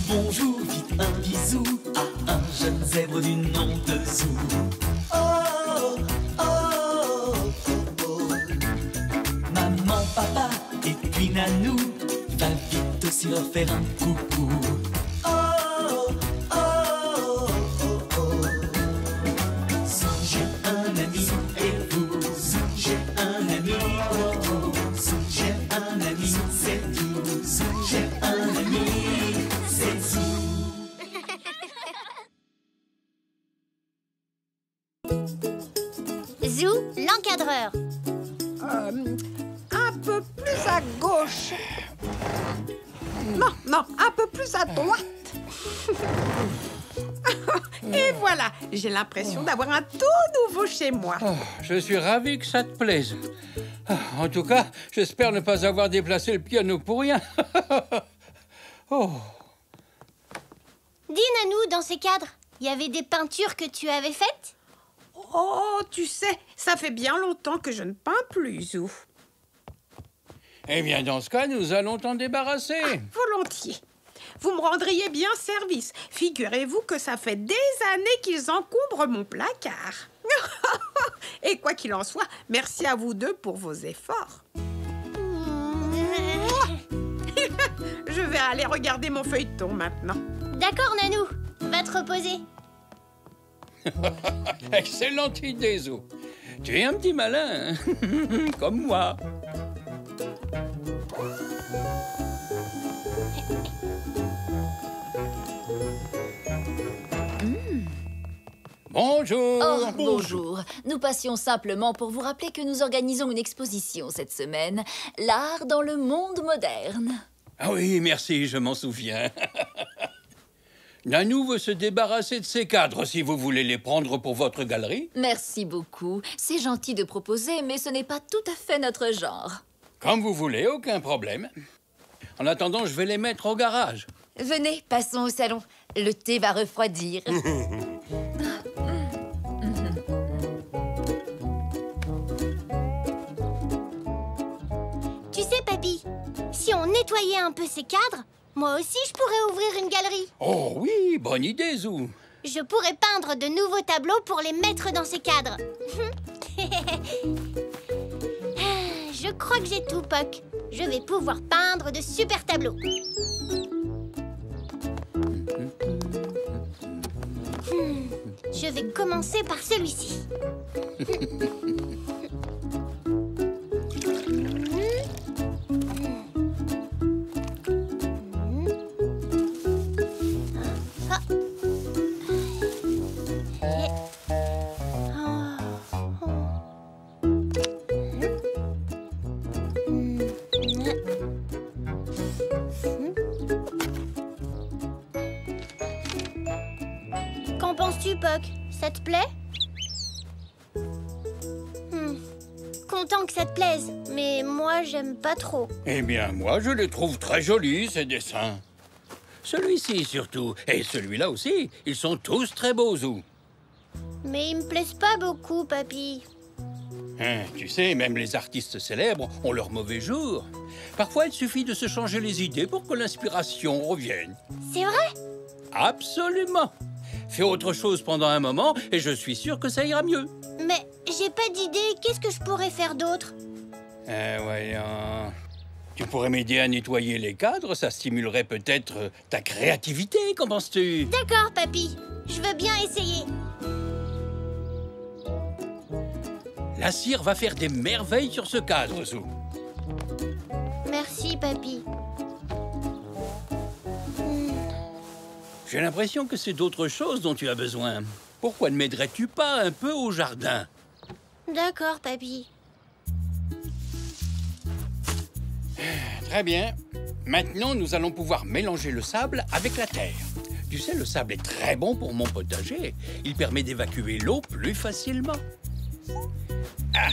bonjour, dites un bisou à un jeune zèbre du nom de Zou. Oh, oh, oh, oh. Maman, papa et puis Nanou, va vite aussi leur faire un coucou. Oh, oh, oh, oh. Zou, j'ai un ami et vous. Zou, j'ai un ami, oh, oh. Zou, j'ai un ami, c'est tout. Zou, j'ai un ami, c'est Zou. Zou, l'encadreur. Un peu plus à gauche. Non, un peu plus à droite. Et voilà, j'ai l'impression d'avoir un tout nouveau chez moi. Oh, je suis ravi que ça te plaise. En tout cas, j'espère ne pas avoir déplacé le piano pour rien. Oh. Dis, Nanou, dans ces cadres, il y avait des peintures que tu avais faites? Oh, tu sais, ça fait bien longtemps que je ne peins plus, Zou. Eh bien, dans ce cas, nous allons t'en débarrasser. Volontiers. Vous me rendriez bien service. Figurez-vous que ça fait des années qu'ils encombrent mon placard. Et quoi qu'il en soit, merci à vous deux pour vos efforts. Je vais aller regarder mon feuilleton maintenant. D'accord, Nanou. Va te reposer. Excellente idée, Zou. Tu es un petit malin, hein. Comme moi. Bonjour. Oh, bonjour. Nous passions simplement pour vous rappeler que nous organisons une exposition cette semaine. L'art dans le monde moderne. Ah oui, merci, je m'en souviens. Nanou veut se débarrasser de ces cadres si vous voulez les prendre pour votre galerie. Merci beaucoup. C'est gentil de proposer, mais ce n'est pas tout à fait notre genre. Comme vous voulez, aucun problème. En attendant, je vais les mettre au garage. Venez, passons au salon. Le thé va refroidir. Tu sais, Papy, si on nettoyait un peu ces cadres, moi aussi je pourrais ouvrir une galerie. Oh oui, bonne idée, Zou. Je pourrais peindre de nouveaux tableaux pour les mettre dans ces cadres. Je crois que j'ai tout, Poc. Je vais pouvoir peindre de super tableaux. Je vais commencer par celui-ci. Qu'en penses-tu, Poc? Ça te plaît? Content que ça te plaise, mais moi, j'aime pas trop. Eh bien, moi, je les trouve très jolis, ces dessins. Celui-ci, surtout. Et celui-là aussi. Ils sont tous très beaux, Zou. Mais ils me plaisent pas beaucoup, Papy. Hein, tu sais, même les artistes célèbres ont leur mauvais jour. Parfois, il suffit de se changer les idées pour que l'inspiration revienne. C'est vrai? Absolument. Fais autre chose pendant un moment et je suis sûr que ça ira mieux. Mais j'ai pas d'idée. Qu'est-ce que je pourrais faire d'autre? Voyons... Tu pourrais m'aider à nettoyer les cadres, ça stimulerait peut-être ta créativité, qu'en penses-tu? D'accord, Papy. Je veux bien essayer. La cire va faire des merveilles sur ce cadre, Zou. Merci, Papy. J'ai l'impression que c'est d'autre chose dont tu as besoin. Pourquoi ne m'aiderais-tu pas un peu au jardin? D'accord, Papy. Très bien. Maintenant, nous allons pouvoir mélanger le sable avec la terre. Tu sais, le sable est très bon pour mon potager. Il permet d'évacuer l'eau plus facilement. Ah.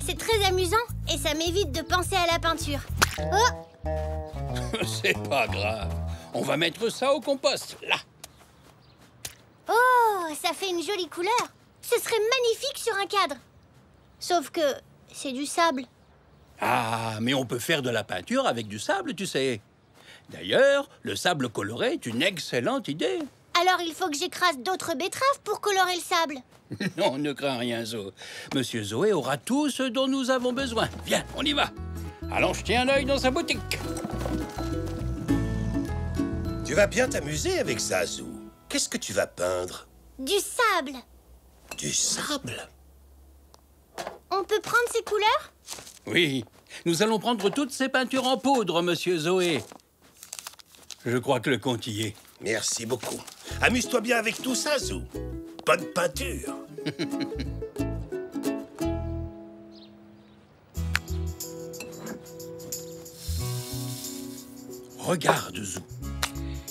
C'est très amusant et ça m'évite de penser à la peinture. Oh! C'est pas grave. On va mettre ça au compost, là. Oh, ça fait une jolie couleur. Ce serait magnifique sur un cadre. Sauf que c'est du sable. Ah, mais on peut faire de la peinture avec du sable, tu sais. D'ailleurs, le sable coloré est une excellente idée. Alors il faut que j'écrase d'autres betteraves pour colorer le sable. Non, ne crains rien, Zo. Monsieur Zoé aura tout ce dont nous avons besoin. Viens, on y va. Allons jeter un œil dans sa boutique. Tu vas bien t'amuser avec ça, Zou. Qu'est-ce que tu vas peindre? Du sable. Du sable? On peut prendre ces couleurs? Oui, nous allons prendre toutes ces peintures en poudre, monsieur Zoé. Je crois que le compte y est. Merci beaucoup. Amuse-toi bien avec tout ça, Zou. Bonne peinture. Regarde, Zou.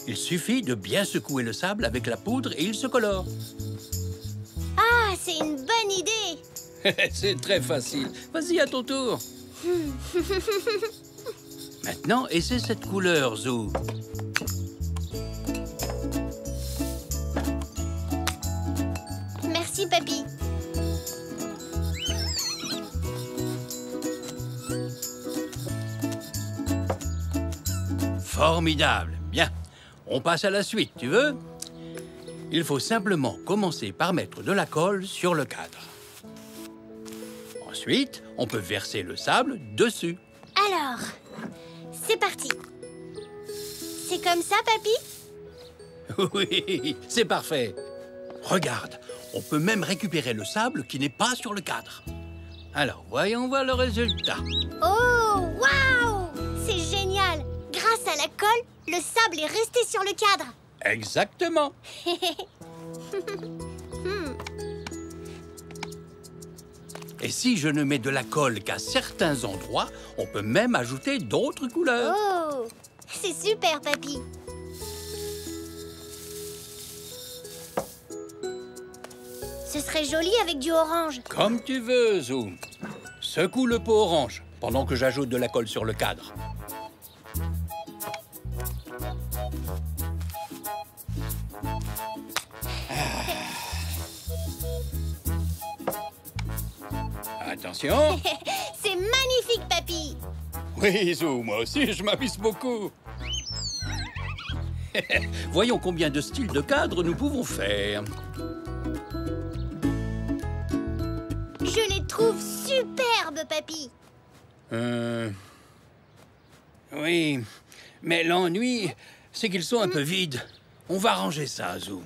Il suffit de bien secouer le sable avec la poudre et il se colore. Ah, c'est une bonne idée. C'est très facile. Vas-y, à ton tour. Maintenant, essaie cette couleur, Zou. Merci, papy. Formidable. Bien. On passe à la suite, tu veux? Il faut simplement commencer par mettre de la colle sur le cadre. Ensuite, on peut verser le sable dessus. Alors, c'est parti. C'est comme ça, papy? Oui, c'est parfait. Regarde, on peut même récupérer le sable qui n'est pas sur le cadre. Alors, voyons voir le résultat. Oh, waouh! C'est génial! Grâce à la colle, le sable est resté sur le cadre. Exactement. Et si je ne mets de la colle qu'à certains endroits, on peut même ajouter d'autres couleurs. Oh, c'est super, papy. Ce serait joli avec du orange. Comme tu veux, Zou. Secoue le pot orange pendant que j'ajoute de la colle sur le cadre. Attention. C'est magnifique, papy. Oui, Zou, moi aussi, je m'amuse beaucoup. Voyons combien de styles de cadres nous pouvons faire. Je les trouve superbes, papy. Oui, mais l'ennui, c'est qu'ils sont un peu vides. On va ranger ça, Zou.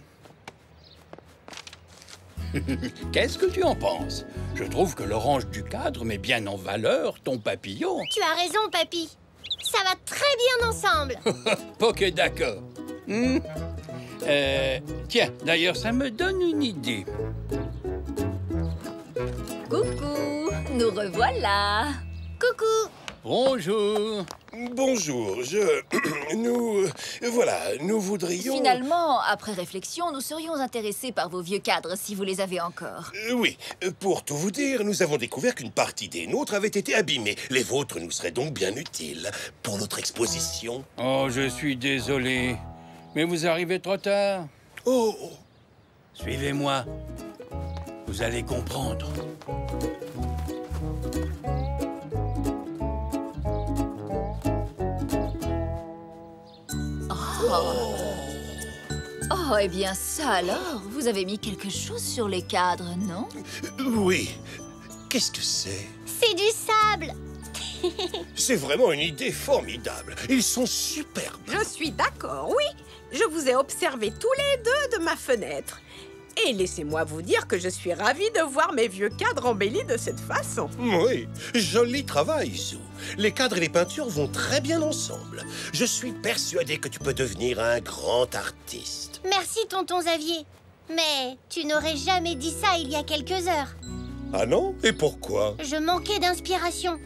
Qu'est-ce que tu en penses? Je trouve que l'orange du cadre met bien en valeur ton papillon. Tu as raison, papy. Ça va très bien ensemble. Pas que d'accord. Tiens, d'ailleurs, ça me donne une idée. Coucou, nous revoilà. Coucou. Bonjour. Bonjour, nous voudrions... Finalement, après réflexion, nous serions intéressés par vos vieux cadres si vous les avez encore. Oui, pour tout vous dire, nous avons découvert qu'une partie des nôtres avait été abîmée. Les vôtres nous seraient donc bien utiles pour notre exposition. Oh, je suis désolé, mais vous arrivez trop tard. Oh, Suivez-moi. Vous allez comprendre. Oh, eh bien ça alors, vous avez mis quelque chose sur les cadres, non? oui. Qu'est-ce que c'est? C'est du sable. C'est vraiment une idée formidable. Ils sont superbes. Je suis d'accord, oui. Je vous ai observés tous les deux de ma fenêtre. Et laissez-moi vous dire que je suis ravie de voir mes vieux cadres embellis de cette façon. Oui, joli travail, Zou. Les cadres et les peintures vont très bien ensemble. Je suis persuadé que tu peux devenir un grand artiste. Merci, tonton Xavier. Mais tu n'aurais jamais dit ça il y a quelques heures. Ah non? Et pourquoi? Je manquais d'inspiration.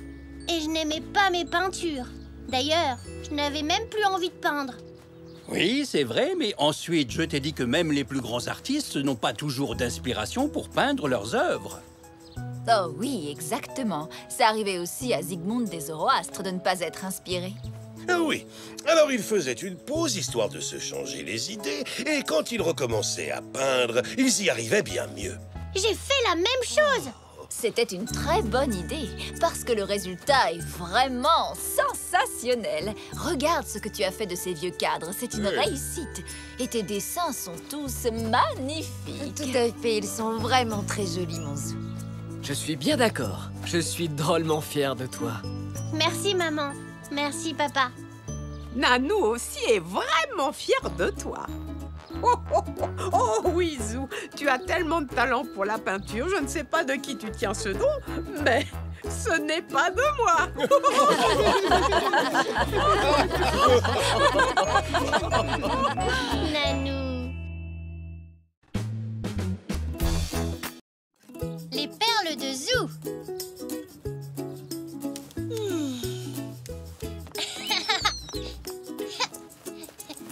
Et je n'aimais pas mes peintures. D'ailleurs, je n'avais même plus envie de peindre. Oui, c'est vrai, mais ensuite, je t'ai dit que même les plus grands artistes n'ont pas toujours d'inspiration pour peindre leurs œuvres. Oh oui, exactement. Ça arrivait aussi à Zygmunt des Zoroastres de ne pas être inspiré. Ah oui, alors il faisait une pause histoire de se changer les idées, et quand ils recommençaient à peindre, ils y arrivaient bien mieux. J'ai fait la même chose. C'était une très bonne idée, parce que le résultat est vraiment sensationnel. Regarde ce que tu as fait de ces vieux cadres, c'est une réussite. Et tes dessins sont tous magnifiques. Tout à fait, ils sont vraiment très jolis, mon Zou. Je suis bien d'accord. Je suis drôlement fier de toi. Merci, maman. Merci, papa. Nanou aussi est vraiment fière de toi. Oh oui, Zou, tu as tellement de talent pour la peinture. Je ne sais pas de qui tu tiens ce don, mais ce n'est pas de moi. Nanou. Les perles de Zou.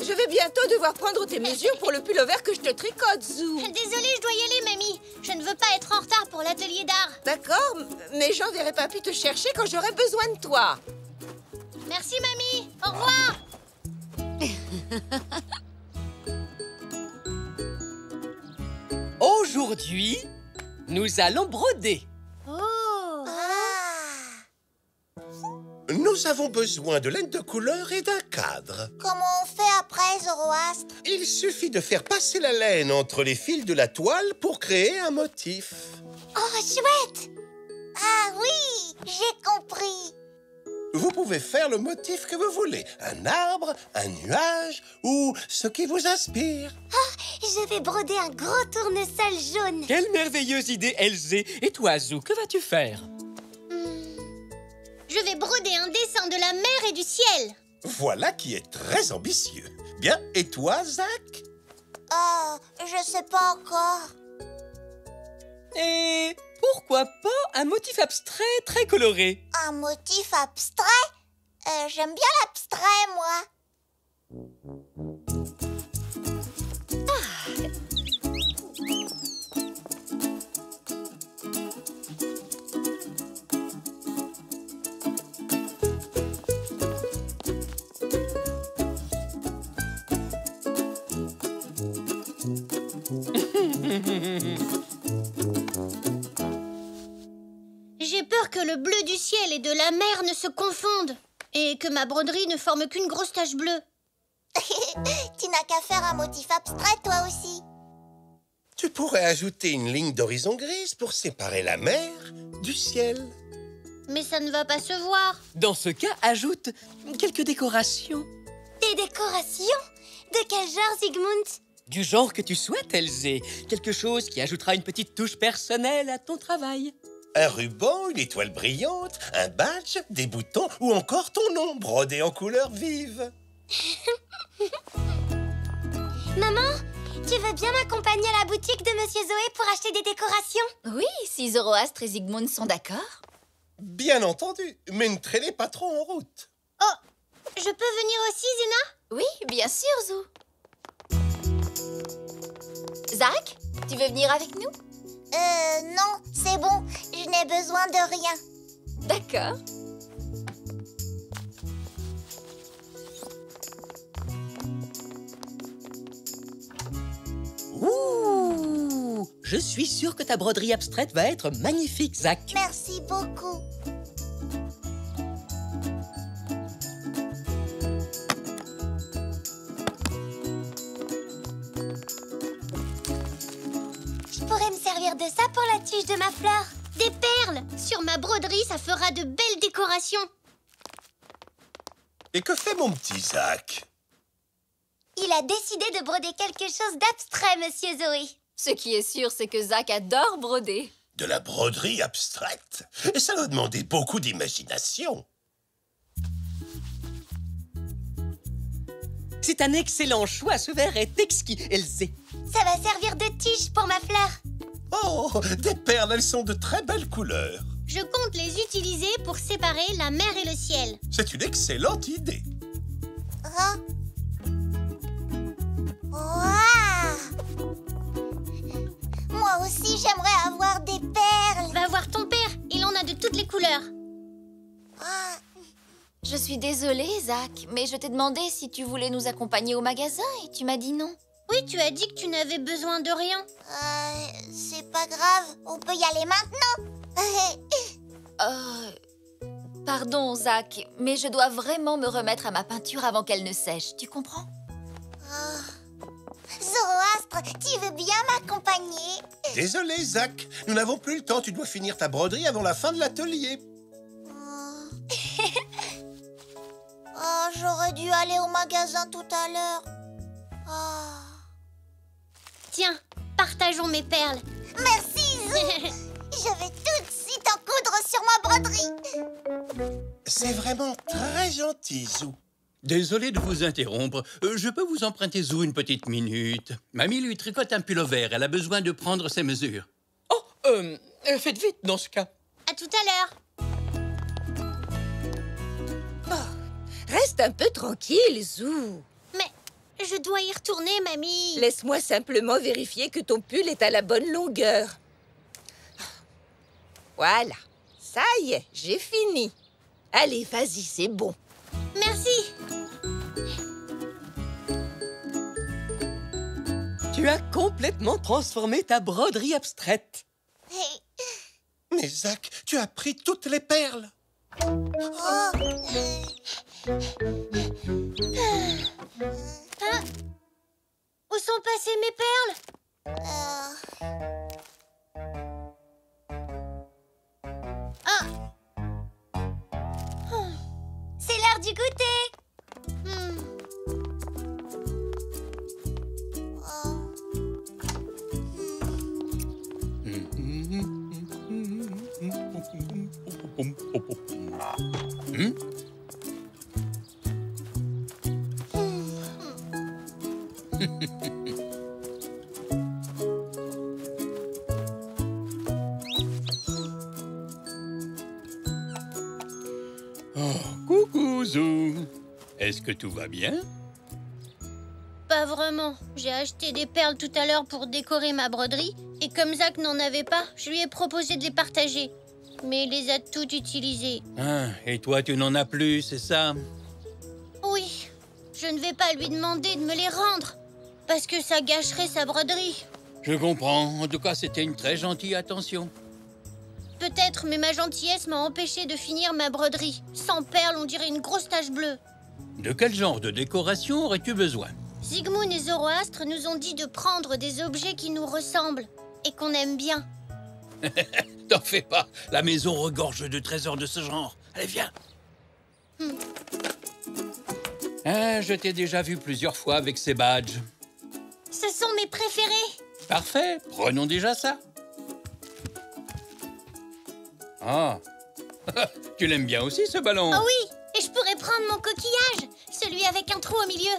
Je vais bientôt devoir prendre tes mesures pour le pullover que je te tricote, Zou. Désolée, je dois y aller, mamie. Je ne veux pas être en retard pour l'atelier d'art. D'accord, mais j'enverrai papy te chercher quand j'aurai besoin de toi. Merci, mamie. Au revoir. Aujourd'hui, nous allons broder. Oh. Nous avons besoin de laine de couleur et d'un cadre. Comment on fait après, Zoroastre? Il suffit de faire passer la laine entre les fils de la toile pour créer un motif. Oh, chouette. Ah oui, j'ai compris. Vous pouvez faire le motif que vous voulez. Un arbre, un nuage ou ce qui vous inspire. Je vais broder un gros tournesol jaune. Quelle merveilleuse idée, Elzé. Et toi, Zou, que vas-tu faire? Je vais broder un dessin de la mer et du ciel. Voilà qui est très ambitieux. Bien, et toi, Zach? Je sais pas encore. Et pourquoi pas un motif abstrait très coloré? Un motif abstrait? J'aime bien l'abstrait, moi. J'ai peur que le bleu du ciel et de la mer ne se confondent et que ma broderie ne forme qu'une grosse tache bleue. Tu n'as qu'à faire un motif abstrait, toi aussi. Tu pourrais ajouter une ligne d'horizon grise pour séparer la mer du ciel. Mais ça ne va pas se voir. Dans ce cas, ajoute quelques décorations. Des décorations? De quel genre, Sigmund? Du genre que tu souhaites, Elzé. Quelque chose qui ajoutera une petite touche personnelle à ton travail. Un ruban, une étoile brillante, un badge, des boutons ou encore ton nom brodé en couleurs vives. Maman, tu veux bien m'accompagner à la boutique de Monsieur Zoé pour acheter des décorations? Oui, si Zoroastre et Zygmunt sont d'accord. Bien entendu, mais ne traînez pas trop en route. Oh, je peux venir aussi, Zena? Oui, bien sûr, Zou. Zach, tu veux venir avec nous? Non, c'est bon. Je n'ai besoin de rien. D'accord. Ouh! Je suis sûr que ta broderie abstraite va être magnifique, Zach. Merci beaucoup. Je pourrais me servir de ça pour la tige de ma fleur. Des perles! Sur ma broderie, ça fera de belles décorations. Et que fait mon petit Zach? Il a décidé de broder quelque chose d'abstrait, Monsieur Zoé. Ce qui est sûr, c'est que Zach adore broder. De la broderie abstraite? Et ça doit demander beaucoup d'imagination. C'est un excellent choix, ce verre est exquis, Elzé. Ça va servir de tige pour ma fleur. Oh, des perles, elles sont de très belles couleurs. Je compte les utiliser pour séparer la mer et le ciel. C'est une excellente idée. Moi aussi, j'aimerais avoir des perles. Va voir ton père, il en a de toutes les couleurs. Je suis désolée, Zach, mais je t'ai demandé si tu voulais nous accompagner au magasin et tu m'as dit non. Oui, tu as dit que tu n'avais besoin de rien. C'est pas grave, on peut y aller maintenant. Pardon, Zach, mais je dois vraiment me remettre à ma peinture avant qu'elle ne sèche. Tu comprends? Zoroastre, tu veux bien m'accompagner? Désolé, Zach. Nous n'avons plus le temps. Tu dois finir ta broderie avant la fin de l'atelier. Oh, j'aurais dû aller au magasin tout à l'heure. Tiens, partageons mes perles. Merci, Zou. Je vais tout de suite en coudre sur ma broderie. C'est vraiment très gentil, Zou. Désolé de vous interrompre. Je peux vous emprunter Zou une petite minute. Mamie lui tricote un pull-over. Elle a besoin de prendre ses mesures. Oh, faites vite dans ce cas. À tout à l'heure. Reste un peu tranquille, Zou. Mais je dois y retourner, mamie. Laisse-moi simplement vérifier que ton pull est à la bonne longueur. Voilà. Ça y est, j'ai fini. Allez, vas-y, c'est bon. Merci. Tu as complètement transformé ta broderie abstraite. Mais Zach, tu as pris toutes les perles. Où sont passées mes perles? C'est l'heure du goûter. Coucou, Zou. Est-ce que tout va bien? Pas vraiment. J'ai acheté des perles tout à l'heure pour décorer ma broderie. Et comme Zach n'en avait pas, je lui ai proposé de les partager. Mais il les a toutes utilisées. Ah, et toi, tu n'en as plus, c'est ça? Oui. Je ne vais pas lui demander de me les rendre. Parce que ça gâcherait sa broderie. Je comprends. En tout cas, c'était une très gentille attention. Peut-être, mais ma gentillesse m'a empêché de finir ma broderie. Sans perles, on dirait une grosse tache bleue. De quel genre de décoration aurais-tu besoin? Zygmunt et Zoroastre nous ont dit de prendre des objets qui nous ressemblent et qu'on aime bien. T'en fais pas. La maison regorge de trésors de ce genre. Allez, viens. Ah, je t'ai déjà vu plusieurs fois avec ces badges. Ce sont mes préférés. Parfait. Prenons déjà ça. Ah. Tu l'aimes bien aussi, ce ballon? Oh oui, et je pourrais prendre mon coquillage, celui avec un trou au milieu.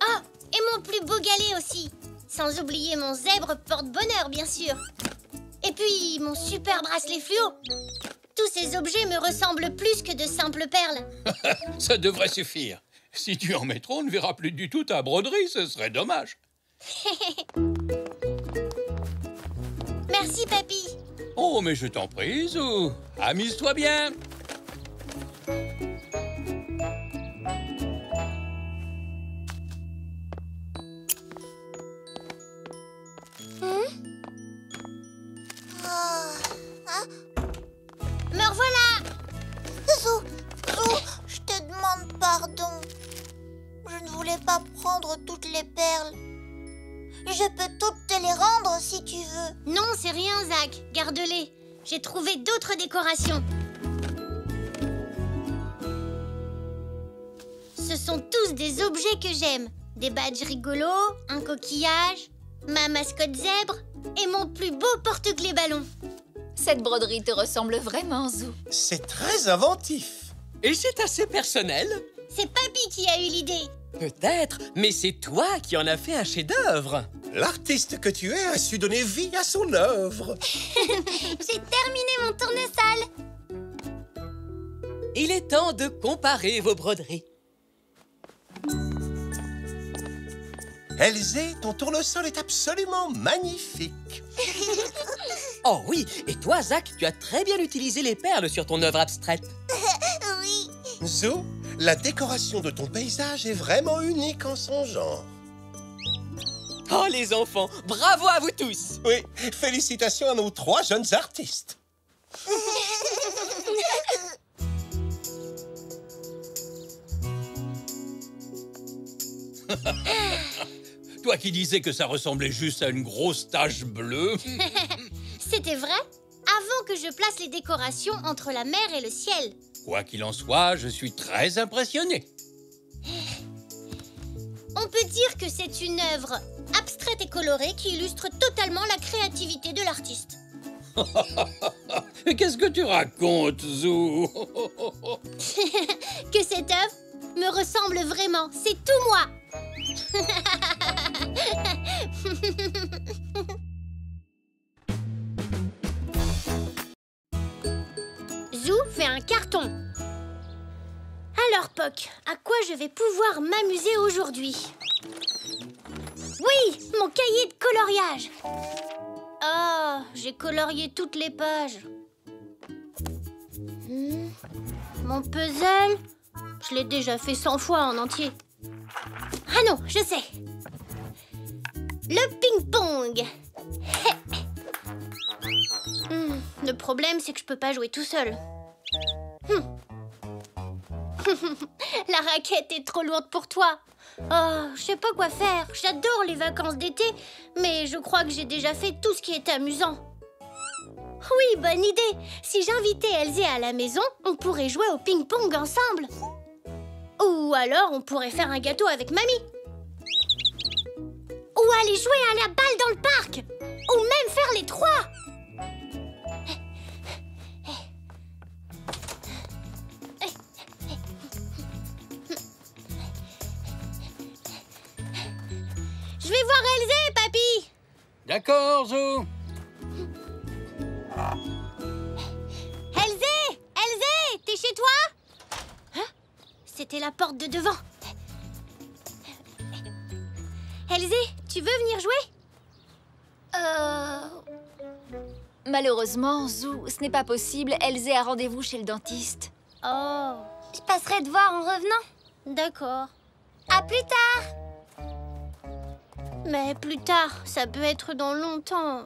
Ah, et mon plus beau galet aussi. Sans oublier mon zèbre porte-bonheur, bien sûr. Et puis, mon super bracelet fluo. Tous ces objets me ressemblent plus que de simples perles. Ça devrait suffire. Si tu en mets trop, on ne verra plus du tout ta broderie, ce serait dommage. Merci, papy. Oh, mais je t'en prie, Zou. Amuse-toi bien. Me revoilà. Zou, je te demande pardon. Je ne voulais pas prendre toutes les perles. Je peux toutes te les rendre si tu veux. Non, c'est rien, Zach. Garde-les. J'ai trouvé d'autres décorations. Ce sont tous des objets que j'aime. Des badges rigolos, un coquillage, ma mascotte zèbre et mon plus beau porte-clés ballon. Cette broderie te ressemble vraiment, Zou. C'est très inventif. Et c'est assez personnel. C'est papy qui a eu l'idée. Peut-être, mais c'est toi qui en as fait un chef-d'œuvre. L'artiste que tu es a su donner vie à son œuvre. J'ai terminé mon tournesol. Il est temps de comparer vos broderies. Elzé, ton tournesol est absolument magnifique. Oh oui, et toi, Zach, tu as très bien utilisé les perles sur ton œuvre abstraite. Oui. Zou, la décoration de ton paysage est vraiment unique en son genre. Oh, les enfants, bravo à vous tous! Oui, félicitations à nos 3 jeunes artistes. Toi qui disais que ça ressemblait juste à une grosse tache bleue. C'était vrai avant que je place les décorations entre la mer et le ciel. Quoi qu'il en soit, je suis très impressionné. On peut dire que c'est une œuvre abstraite et colorée qui illustre totalement la créativité de l'artiste. Mais qu'est-ce que tu racontes, Zou? Que cette œuvre me ressemble vraiment, c'est tout moi. Zou fait un carton. Alors, Poc, à quoi je vais pouvoir m'amuser aujourd'hui? Oui, mon cahier de coloriage. Oh, j'ai colorié toutes les pages. Mon puzzle, je l'ai déjà fait 100 fois en entier. Ah non, je sais. Le ping-pong. Le problème, c'est que je peux pas jouer tout seul. La raquette est trop lourde pour toi. Oh, je sais pas quoi faire. J'adore les vacances d'été, mais je crois que j'ai déjà fait tout ce qui est amusant. Oui, bonne idée. Si j'invitais Elzé à la maison, on pourrait jouer au ping-pong ensemble. Ou alors, on pourrait faire un gâteau avec mamie. Ou aller jouer à la balle dans le parc. Ou même faire les 3. Je vais voir Elzé, papy. D'accord, Zou. Elzé! Elzé! T'es chez toi? Hein? C'était la porte de devant. Elzé, tu veux venir jouer? Malheureusement, Zou, ce n'est pas possible. Elzé a rendez-vous chez le dentiste. Oh. Je passerai te voir en revenant. D'accord. À plus tard. Mais plus tard, ça peut être dans longtemps.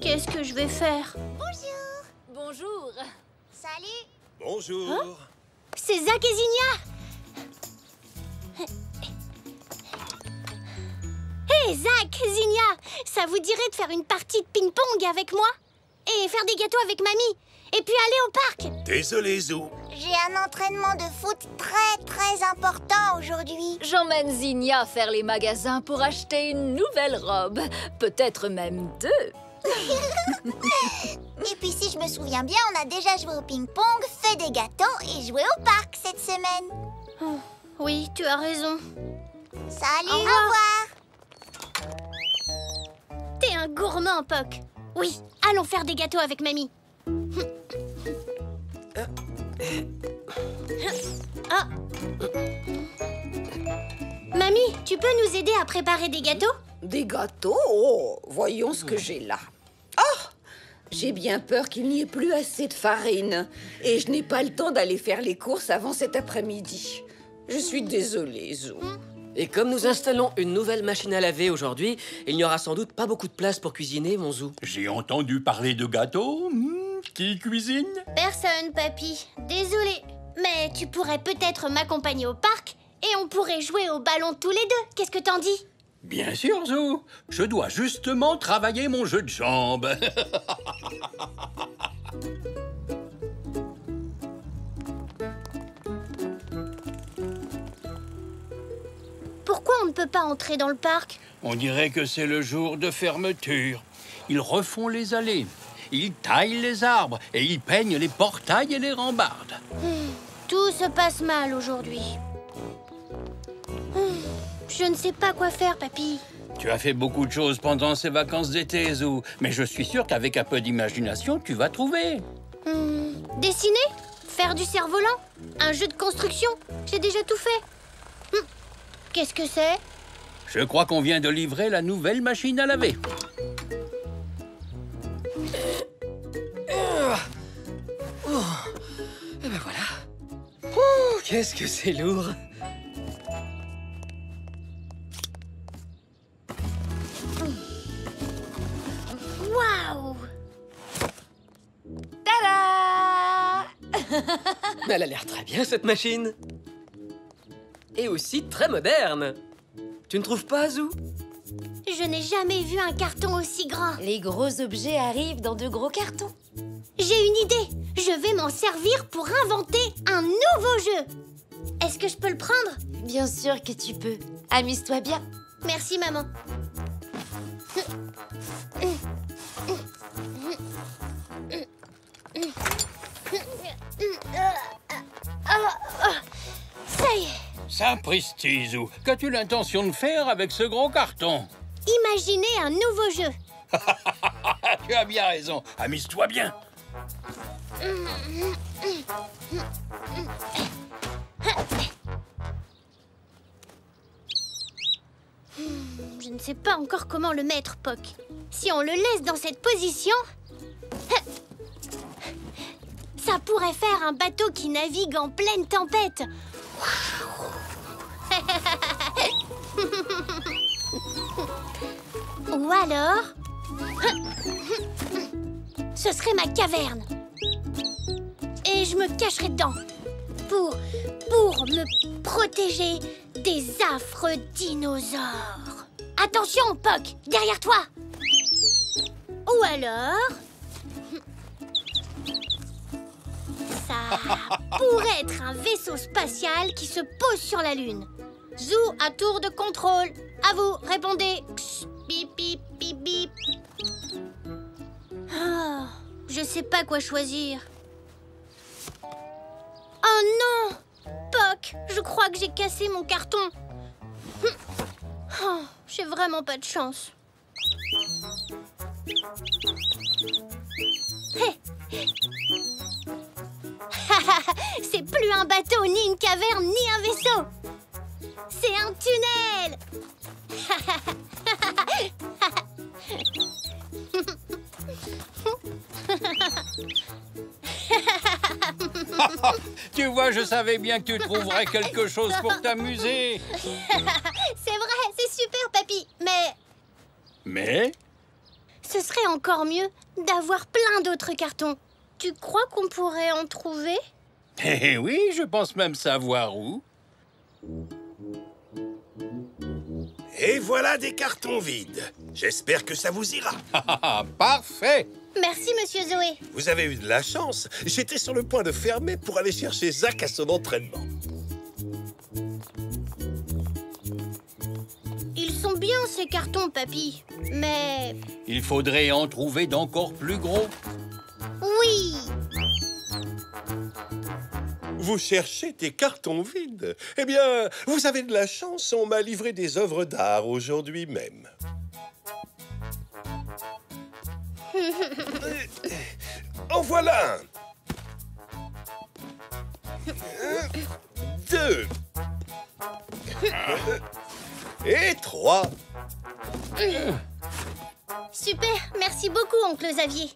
Qu'est-ce que je vais faire? Bonjour. Bonjour. Salut. Bonjour. Hein? C'est Zach et Zinnia. Hé, Zach, Zinnia, ça vous dirait de faire une partie de ping-pong avec moi? Et faire des gâteaux avec mamie? Et puis aller au parc? Désolé, Zou. J'ai un entraînement de foot très important aujourd'hui. J'emmène Zinnia faire les magasins pour acheter une nouvelle robe. Peut-être même 2. Et puis si je me souviens bien, on a déjà joué au ping-pong, fait des gâteaux et joué au parc cette semaine. Oh, oui, tu as raison. Salut, Au au revoir. revoir. T'es un gourmand, Poc. Oui, allons faire des gâteaux avec mamie. Ah. Mamie, tu peux nous aider à préparer des gâteaux? Des gâteaux? Oh, voyons ce que j'ai là. Ah! J'ai bien peur qu'il n'y ait plus assez de farine. Et je n'ai pas le temps d'aller faire les courses avant cet après-midi. Je suis désolée, Zou. Et comme nous installons une nouvelle machine à laver aujourd'hui, il n'y aura sans doute pas beaucoup de place pour cuisiner, mon Zou. J'ai entendu parler de gâteaux. Qui cuisine? Personne, papy. Désolée. Mais tu pourrais peut-être m'accompagner au parc et on pourrait jouer au ballon tous les deux. Qu'est-ce que t'en dis? Bien sûr, Zou. Je dois justement travailler mon jeu de jambes. Pourquoi on ne peut pas entrer dans le parc? On dirait que c'est le jour de fermeture. Ils refont les allées. Ils taillent les arbres et ils peignent les portails et les rambardes. Tout se passe mal aujourd'hui. Je ne sais pas quoi faire, papy. Tu as fait beaucoup de choses pendant ces vacances d'été, Zou. Mais je suis sûr qu'avec un peu d'imagination, tu vas trouver. Dessiner? Faire du cerf-volant? Un jeu de construction? J'ai déjà tout fait. Qu'est-ce que c'est? Je crois qu'on vient de livrer la nouvelle machine à laver. Et ben voilà. Qu'est-ce que c'est lourd! Waouh! Tada! Elle a l'air très bien, cette machine. Et aussi très moderne. Tu ne trouves pas, Zou? Je n'ai jamais vu un carton aussi grand. Les gros objets arrivent dans de gros cartons. J'ai une idée. Je vais m'en servir pour inventer un nouveau jeu. Est-ce que je peux le prendre? Bien sûr que tu peux. Amuse-toi bien. Merci, maman. Ça y est. Sapristi, Zou. Qu'as-tu l'intention de faire avec ce gros carton? Imaginez un nouveau jeu. Tu as bien raison. Amuse-toi bien. Je ne sais pas encore comment le mettre, Poc. Si on le laisse dans cette position, ça pourrait faire un bateau qui navigue en pleine tempête. Ou alors, ce serait ma caverne. Et je me cacherai dedans pour me protéger des affreux dinosaures. Attention, Poc, derrière toi. Ou alors, ça pourrait être un vaisseau spatial qui se pose sur la Lune. Zou à tour de contrôle. À vous, répondez. Bip, bip, bip, bip. Oh, je sais pas quoi choisir. Oh non! Poc, je crois que j'ai cassé mon carton. Oh, j'ai vraiment pas de chance. C'est plus un bateau, ni une caverne, ni un vaisseau. C'est un tunnel. Tu vois, je savais bien que tu trouverais quelque chose pour t'amuser. C'est vrai, c'est super, papy. Mais ce serait encore mieux d'avoir plein d'autres cartons. Tu crois qu'on pourrait en trouver? Eh oui, je pense même savoir où. Et voilà des cartons vides. J'espère que ça vous ira. Parfait. Merci, monsieur Zoé. Vous avez eu de la chance. J'étais sur le point de fermer pour aller chercher Zach à son entraînement. Ils sont bien, ces cartons, papy. Mais... Il faudrait en trouver d'encore plus gros. oui! Vous cherchez des cartons vides? Eh bien, vous avez de la chance, on m'a livré des œuvres d'art aujourd'hui même. En voilà un. 2 et 3. Super, merci beaucoup, oncle Xavier.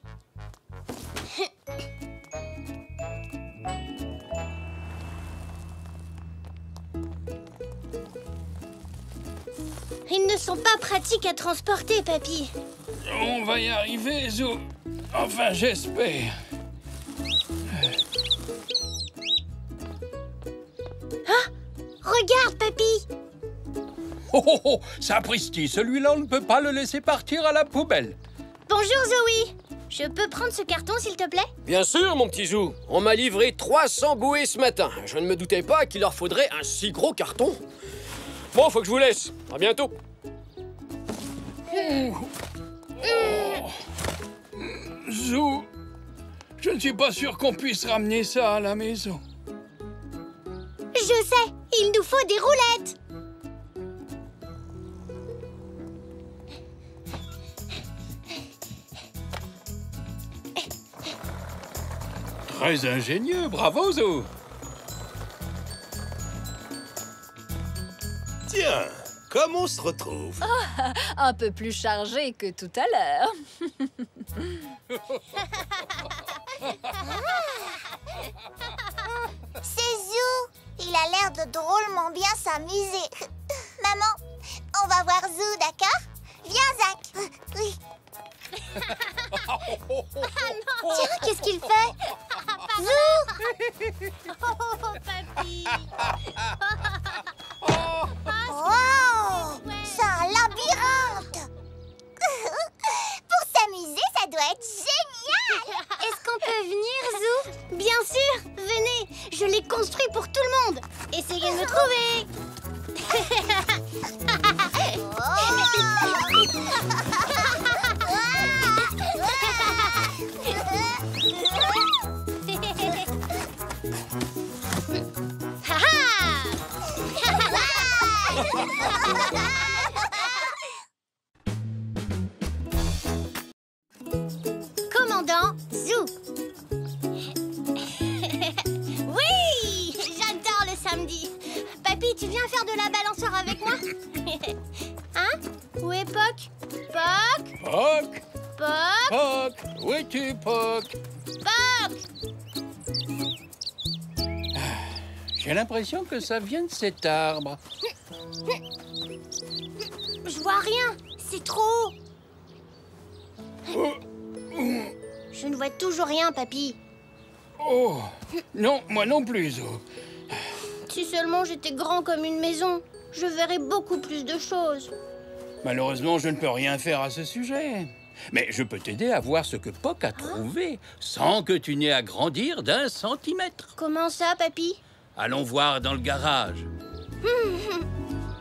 Ils ne sont pas pratiques à transporter, papy. On va y arriver, Zou. Enfin, j'espère. Ah! Regarde, papy! Oh, oh, oh, sapristi, celui-là, on ne peut pas le laisser partir à la poubelle. Bonjour, Zoé. Je peux prendre ce carton, s'il te plaît? Bien sûr, mon petit Zou. On m'a livré 300 bouées ce matin. Je ne me doutais pas qu'il leur faudrait un si gros carton. Bon, faut que je vous laisse. À bientôt. Zou, je ne suis pas sûr qu'on puisse ramener ça à la maison. Je sais, il nous faut des roulettes. Très ingénieux, bravo, Zou. Tiens, comme on se retrouve? Un peu plus chargé que tout à l'heure. C'est Zou. Il a l'air de drôlement bien s'amuser. Maman, on va voir Zou, d'accord? Viens, Zach. Oui. Tiens, qu'est-ce qu'il fait? Zou! Oh, papy. Wow! C'est un labyrinthe. Pour s'amuser, ça doit être génial. Est-ce qu'on peut venir, Zou? Bien sûr, venez. Je l'ai construit pour tout le monde. Essayez de me trouver. Commandant Zou. Oui, j'adore le samedi. Papy, tu viens faire de la balançoire avec moi? Hein? Où est Poc? Poc? Poc! Poc? Poc! Où es-tu, Poc? Poc! J'ai l'impression que ça vient de cet arbre. Je vois rien, c'est trop haut. Je ne vois toujours rien, papy. Oh! Non, moi non plus, Zou. Si seulement j'étais grand comme une maison, je verrais beaucoup plus de choses. Malheureusement, je ne peux rien faire à ce sujet. Mais je peux t'aider à voir ce que Poc a trouvé, sans que tu n'aies à grandir d'1 centimètre. Comment ça, papy? Allons voir dans le garage.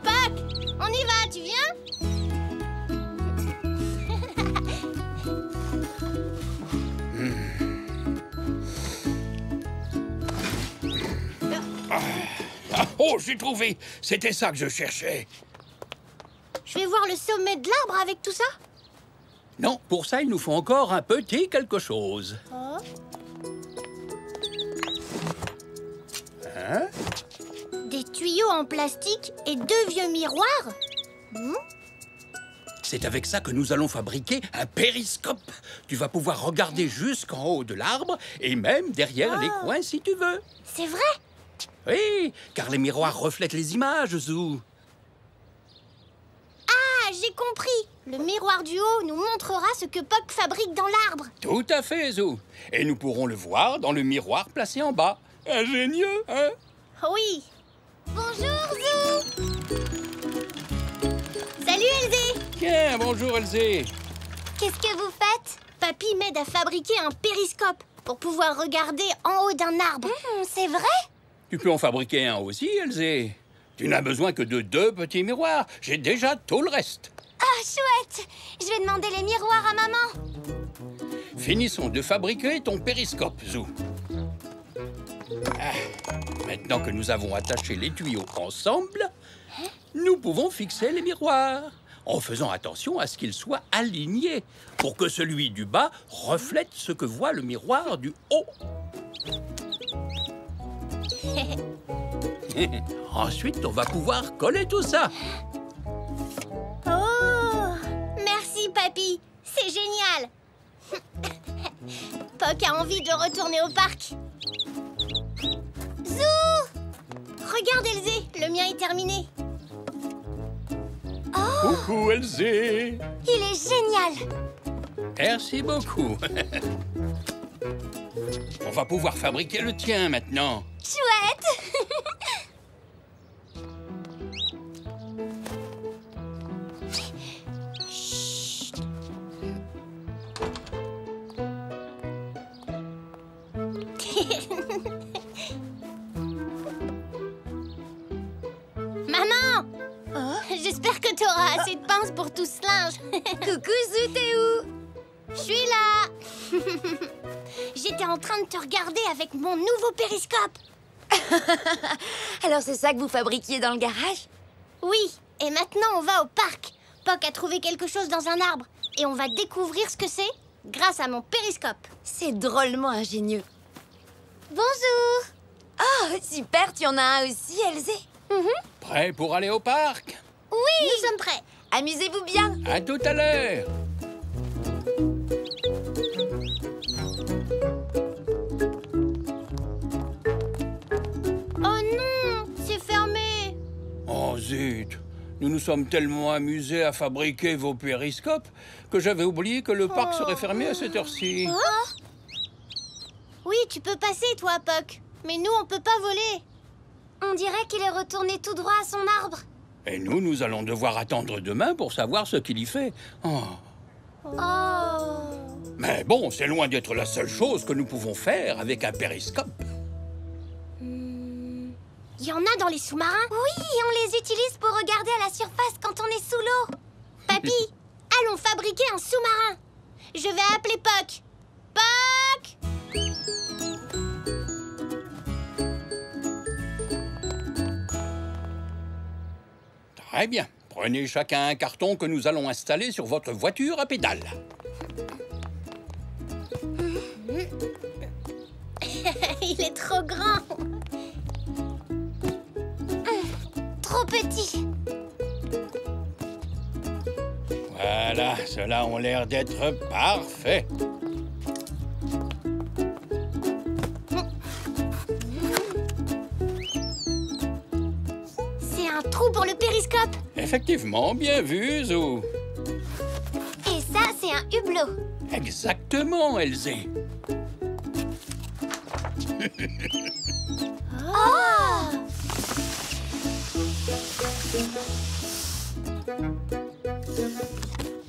Poc, on y va, tu viens? Oh, j'ai trouvé! C'était ça que je cherchais. Je vais voir le sommet de l'arbre avec tout ça. Non, pour ça, il nous faut encore un petit quelque chose. Oh. Hein? Des tuyaux en plastique et 2 vieux miroirs. C'est avec ça que nous allons fabriquer un périscope. Tu vas pouvoir regarder jusqu'en haut de l'arbre et même derrière les coins si tu veux. C'est vrai? Oui, car les miroirs reflètent les images, Zou. Ah, j'ai compris. Le miroir du haut nous montrera ce que Poc fabrique dans l'arbre. Tout à fait, Zou. Et nous pourrons le voir dans le miroir placé en bas. Ingénieux, hein? Oui. Bonjour, Zou. Salut, Elzé. Tiens, bonjour, Elzé. Qu'est-ce que vous faites? Papy m'aide à fabriquer un périscope pour pouvoir regarder en haut d'un arbre. C'est vrai? Tu peux en fabriquer un aussi, Elzé. Tu n'as besoin que de 2 petits miroirs. J'ai déjà tout le reste. Ah, chouette. Je vais demander les miroirs à maman. Finissons de fabriquer ton périscope, Zou. Maintenant que nous avons attaché les tuyaux ensemble, nous pouvons fixer les miroirs, en faisant attention à ce qu'ils soient alignés, pour que celui du bas reflète ce que voit le miroir du haut. Ensuite, on va pouvoir coller tout ça. Oh, merci, papy. C'est génial. Poc a envie de retourner au parc. Zou! Regarde, Elzé, le mien est terminé. Oh, Coucou, Elzé. il est génial. Merci beaucoup. On va pouvoir fabriquer le tien maintenant. Chouette. Maman! J'espère que tu auras assez de pinces pour tout ce linge. Coucou Zou, t'es où? Je suis là. J'étais en train de te regarder avec mon nouveau périscope. Alors c'est ça que vous fabriquiez dans le garage? Oui, et maintenant on va au parc. Poc a trouvé quelque chose dans un arbre et on va découvrir ce que c'est grâce à mon périscope. C'est drôlement ingénieux. Bonjour. Oh, super, tu en as un aussi, Elzé? Prêt pour aller au parc? Oui, nous sommes prêts. Amusez-vous bien. À tout à l'heure. Oh non, Zut! Nous nous sommes tellement amusés à fabriquer vos périscopes que j'avais oublié que le parc serait fermé à cette heure-ci. Oui, tu peux passer, toi, Puck. Mais nous, on peut pas voler. On dirait qu'il est retourné tout droit à son arbre. Et nous allons devoir attendre demain pour savoir ce qu'il y fait. Oh. Mais bon, c'est loin d'être la seule chose que nous pouvons faire avec un périscope. Il y en a dans les sous-marins? Oui, on les utilise pour regarder à la surface quand on est sous l'eau. Papy, allons fabriquer un sous-marin. Je vais appeler Puck. Puck! Très bien. Prenez chacun un carton que nous allons installer sur votre voiture à pédales. Il est trop grand. Trop petit. Voilà, ceux-là ont l'air d'être parfaits. C'est un trou pour le périscope. Effectivement, bien vu, Zou. Et ça, c'est un hublot. Exactement, Elzé. Oh!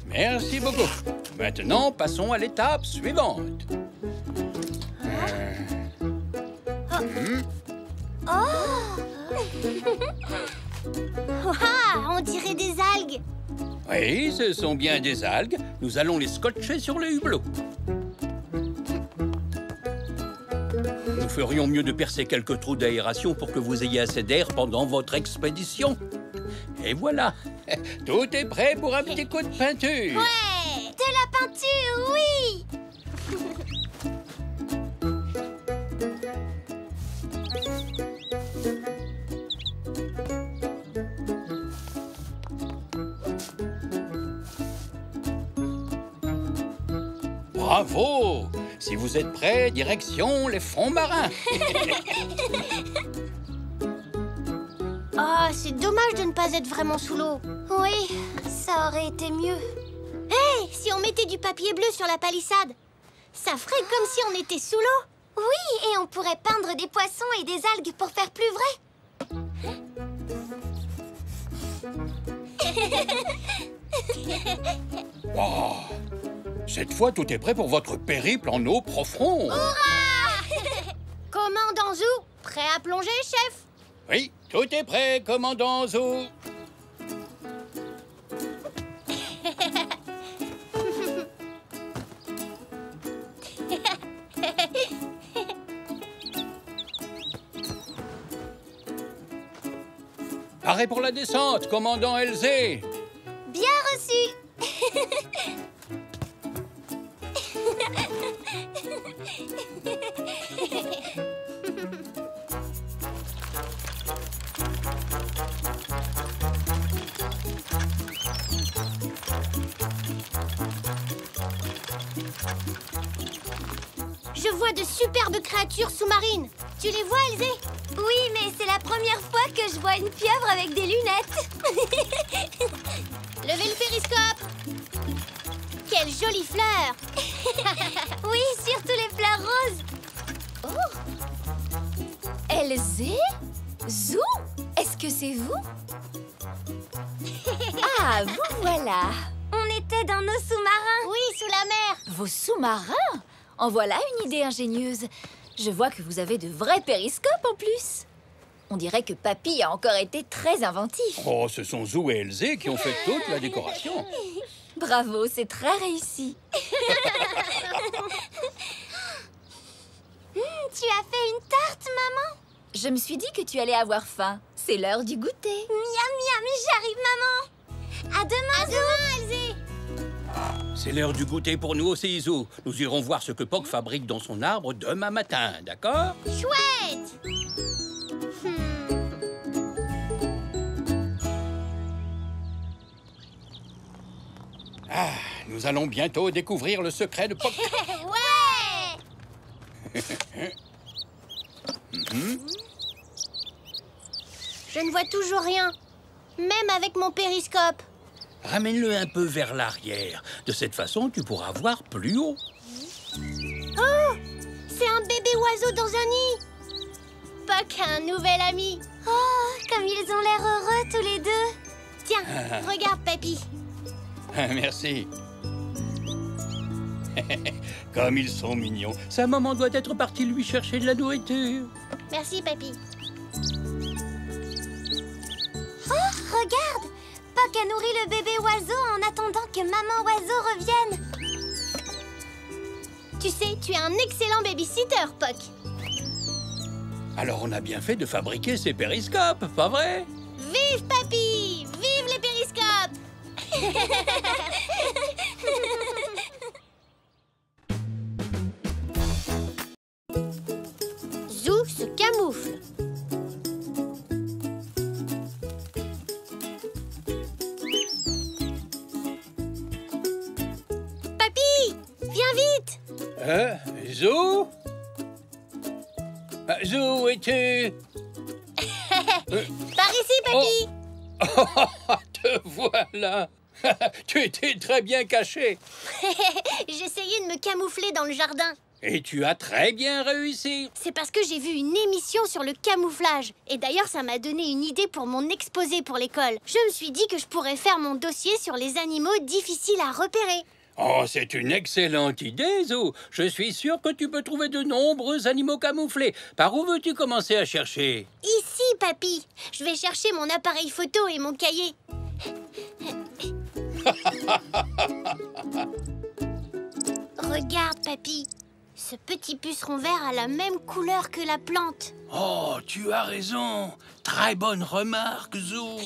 Merci beaucoup. Maintenant, passons à l'étape suivante. On dirait des algues. Oui, ce sont bien des algues. Nous allons les scotcher sur le hublot. Nous ferions mieux de percer quelques trous d'aération pour que vous ayez assez d'air pendant votre expédition. Et voilà, tout est prêt pour un petit coup de peinture. Ouais! De la peinture, oui! Bravo! Si vous êtes prêts, direction les fonds marins. Oh, c'est dommage de ne pas être vraiment sous l'eau. Oui, ça aurait été mieux. Hé, si on mettait du papier bleu sur la palissade, ça ferait comme si on était sous l'eau. Oui, et on pourrait peindre des poissons et des algues pour faire plus vrai. Wow. Cette fois, tout est prêt pour votre périple en eau profonde. Commandant Zou, prêt à plonger, chef? Oui, tout est prêt, commandant Zou. Paré pour la descente, commandant Elzé. Bien reçu. Je vois de superbes créatures sous-marines. Tu les vois, Elzé? Oui, mais c'est la première fois que je vois une pieuvre avec des lunettes. Levez le périscope. Quelle jolie fleur. Oui, surtout les fleurs roses. Oh! Elzé? Zou? Est-ce que c'est vous? Ah, vous voilà. On était dans nos sous-marins. Oui, sous la mer. Vos sous-marins? En voilà une idée ingénieuse. Je vois que vous avez de vrais périscopes en plus. On dirait que Papy a encore été très inventif. Oh, ce sont Zou et Elzé qui ont fait toute la décoration. Bravo, c'est très réussi. Tu as fait une tarte, maman? Je me suis dit que tu allais avoir faim. C'est l'heure du goûter. Miam, miam, j'arrive, maman. À demain, À demain, Elzé. C'est l'heure du goûter pour nous aussi, Zou. Nous irons voir ce que Puck fabrique dans son arbre demain matin, d'accord? Chouette. Ah, nous allons bientôt découvrir le secret de Puck. Ouais. Je ne vois toujours rien. même avec mon périscope. Ramène-le un peu vers l'arrière. De cette façon, tu pourras voir plus haut. Oh! C'est un bébé oiseau dans un nid. Puck a un nouvel ami. Oh, comme ils ont l'air heureux tous les deux. Tiens, regarde, Papy. Merci. Comme ils sont mignons. Sa maman doit être partie lui chercher de la nourriture. Merci, Papy. Oh, regarde! Puck a nourri le bébé oiseau en attendant que maman oiseau revienne. Tu sais, tu es un excellent babysitter, Puck. Alors on a bien fait de fabriquer ces périscopes, pas vrai? Vive Papy! Vive les périscopes! Zou se camoufle. Papy! Viens vite! Zou? Zou, es-tu... Par ici, Papy! Oh, te voilà! Tu étais très bien caché. J'essayais de me camoufler dans le jardin. Et tu as très bien réussi. C'est parce que j'ai vu une émission sur le camouflage. Et d'ailleurs, ça m'a donné une idée pour mon exposé pour l'école. Je me suis dit que je pourrais faire mon dossier sur les animaux difficiles à repérer. Oh, c'est une excellente idée, Zou. Je suis sûr que tu peux trouver de nombreux animaux camouflés. Par où veux-tu commencer à chercher? Ici, Papy. Je vais chercher mon appareil photo et mon cahier. Regarde, Papy. Ce petit puceron vert a la même couleur que la plante. Oh, tu as raison. Très bonne remarque, Zou.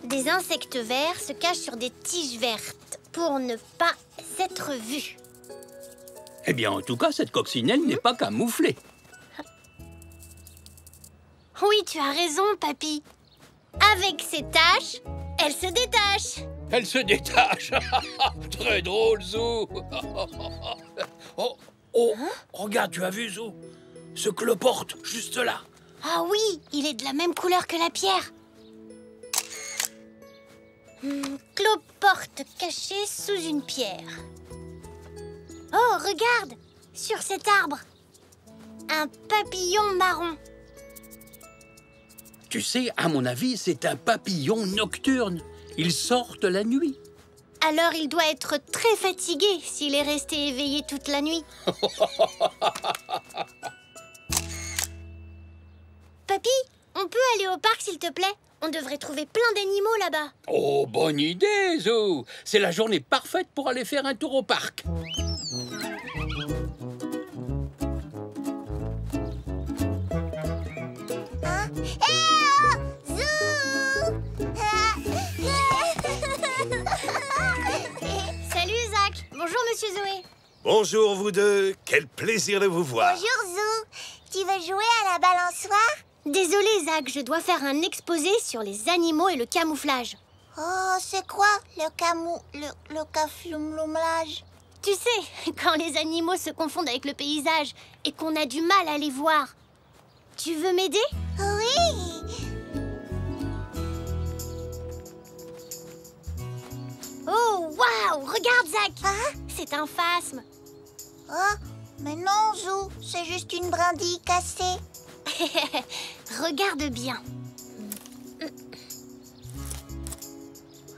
Des insectes verts se cachent sur des tiges vertes pour ne pas être vus. Eh bien, en tout cas, cette coccinelle n'est pas camouflée. Oui, tu as raison, Papy. Avec ses taches, elle se détache. Elle se détache. Très drôle, Zou. Oh, regarde, tu as vu, Zou? Ce cloporte, juste là. Ah oui, il est de la même couleur que la pierre. Cloporte cachée sous une pierre. Oh, regarde! Sur cet arbre, un papillon marron. Tu sais, à mon avis, c'est un papillon nocturne. Ils sortent la nuit. Alors il doit être très fatigué s'il est resté éveillé toute la nuit. Papy, on peut aller au parc s'il te plaît? On devrait trouver plein d'animaux là-bas. Oh, bonne idée, Zou. C'est la journée parfaite pour aller faire un tour au parc. Hein? Eh oh! Zou! Salut Zach. Bonjour Monsieur Zoé. Bonjour vous deux, quel plaisir de vous voir. Bonjour Zou. Tu veux jouer à la balançoire? Désolé Zach, je dois faire un exposé sur les animaux et le camouflage. Oh, c'est quoi le camouflage? Tu sais, quand les animaux se confondent avec le paysage et qu'on a du mal à les voir. Tu veux m'aider? Oui. Oh, waouh! Regarde Zach! Hein? C'est un phasme. Oh, mais non Zou, c'est juste une brindille cassée. Regarde bien.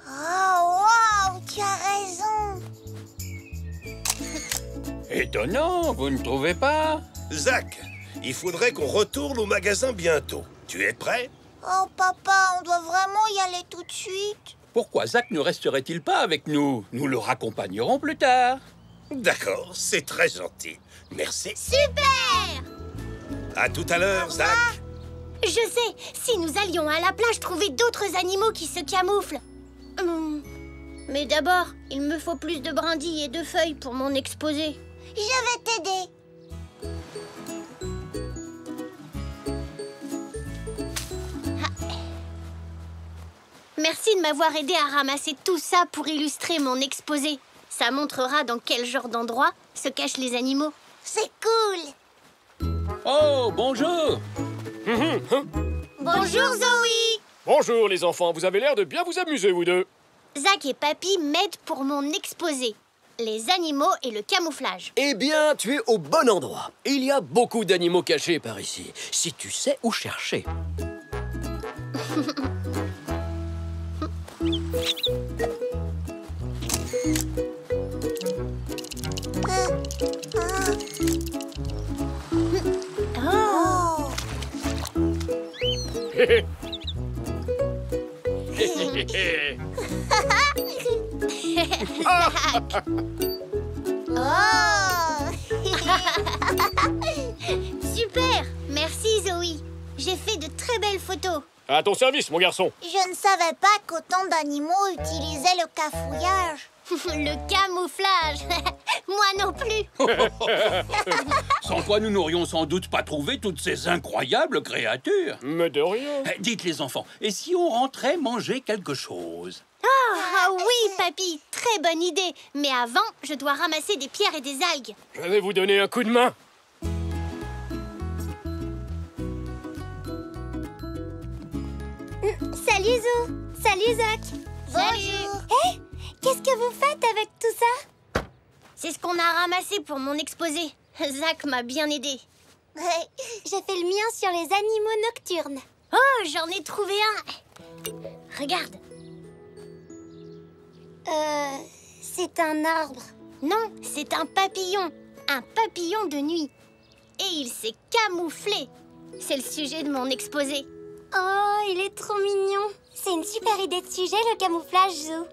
Oh, wow, tu as raison. Étonnant, vous ne trouvez pas? Zach, il faudrait qu'on retourne au magasin bientôt. Tu es prêt? Oh papa, on doit vraiment y aller tout de suite. Pourquoi Zach ne resterait-il pas avec nous? Nous le raccompagnerons plus tard. D'accord, c'est très gentil. Merci. Super! À tout à l'heure, Zach. Je sais, si nous allions à la plage trouver d'autres animaux qui se camouflent. Mais d'abord, il me faut plus de brindilles et de feuilles pour mon exposé. Je vais t'aider. Merci de m'avoir aidé à ramasser tout ça pour illustrer mon exposé. Ça montrera dans quel genre d'endroit se cachent les animaux. C'est cool. Oh, bonjour. Bonjour Zoé. Bonjour les enfants, vous avez l'air de bien vous amuser, vous deux. Zach et Papy m'aident pour mon exposé. Les animaux et le camouflage. Eh bien, tu es au bon endroit. Il y a beaucoup d'animaux cachés par ici, si tu sais où chercher. Oh. Super. Merci Zoé. J'ai fait de très belles photos. À ton service, mon garçon. Je ne savais pas qu'autant d'animaux utilisaient le cafouillage. Le camouflage. Moi non plus. Sans quoi nous n'aurions sans doute pas trouvé toutes ces incroyables créatures. Mais de rien. Dites les enfants, et si on rentrait manger quelque chose? Ah oui, Papy, très bonne idée. Mais avant, je dois ramasser des pierres et des algues. Je vais vous donner un coup de main. Salut Zou. Salut Zach. Bonjour. Hé, qu'est-ce que vous faites avec tout ça? C'est ce qu'on a ramassé pour mon exposé. Zach m'a bien aidé. J'ai fait le mien sur les animaux nocturnes. Oh, j'en ai trouvé un. Regarde. C'est un arbre. Non, c'est un papillon. Un papillon de nuit. Et il s'est camouflé. C'est le sujet de mon exposé. Oh, il est trop mignon. C'est une super idée de sujet, le camouflage, Zou.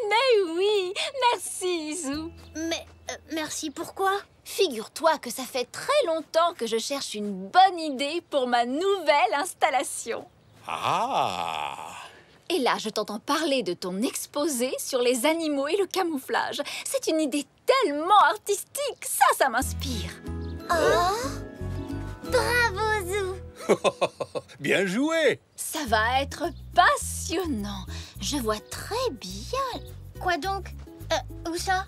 Mais oui, merci, Zou. Mais merci pourquoi? Figure-toi que ça fait très longtemps que je cherche une bonne idée pour ma nouvelle installation. Ah! Et là, je t'entends parler de ton exposé sur les animaux et le camouflage. C'est une idée tellement artistique, ça m'inspire. Oh, bravo, Zou. Bien joué! Ça va être passionnant. Je vois très bien. Quoi donc? Où ça?